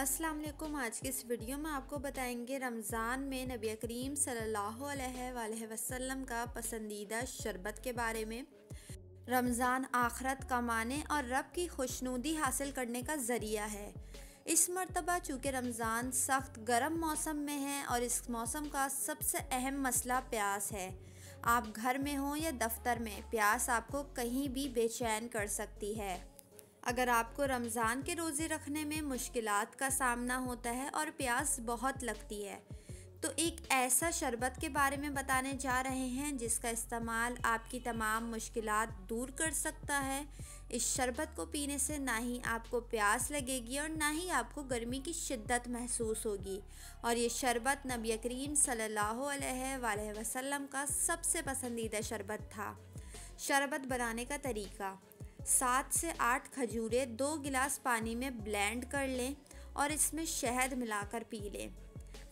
अस्सलाम वालेकुम। आज की इस वीडियो में आपको बताएंगे रमज़ान में नबी करीम सल्लल्लाहु अलैहि वसल्लम का पसंदीदा शरबत के बारे में। रमज़ान आखरत कमाने और रब की खुशनुदी हासिल करने का ज़रिया है। इस मरतबा चूँकि रमज़ान सख्त गर्म मौसम में है और इस मौसम का सबसे अहम मसला प्यास है। आप घर में हों या दफ्तर में, प्यास आपको कहीं भी बेचैन कर सकती है। अगर आपको रमज़ान के रोज़े रखने में मुश्किलात का सामना होता है और प्यास बहुत लगती है, तो एक ऐसा शरबत के बारे में बताने जा रहे हैं जिसका इस्तेमाल आपकी तमाम मुश्किलात दूर कर सकता है। इस शरबत को पीने से ना ही आपको प्यास लगेगी और ना ही आपको गर्मी की शिद्दत महसूस होगी। और ये शरबत नबी करीम सल्लल्लाहु अलैहि वसल्लम का सबसे पसंदीदा शरबत था। शरबत बनाने का तरीका: 7 से 8 खजूरें 2 गिलास पानी में ब्लेंड कर लें और इसमें शहद मिलाकर पी लें।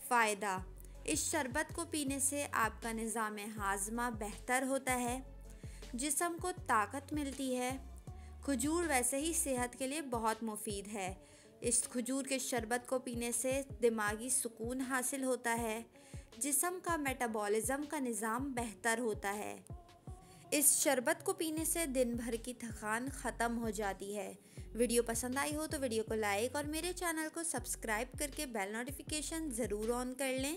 फ़ायदा: इस शरबत को पीने से आपका निज़ाम हाज़मा बेहतर होता है, जिस्म को ताकत मिलती है। खजूर वैसे ही सेहत के लिए बहुत मुफीद है। इस खजूर के शरबत को पीने से दिमागी सुकून हासिल होता है, जिस्म का मेटाबॉलिज़्म का निज़ाम बेहतर होता है। इस शरबत को पीने से दिन भर की थकान ख़त्म हो जाती है। वीडियो पसंद आई हो तो वीडियो को लाइक और मेरे चैनल को सब्सक्राइब करके बेल नोटिफिकेशन ज़रूर ऑन कर लें।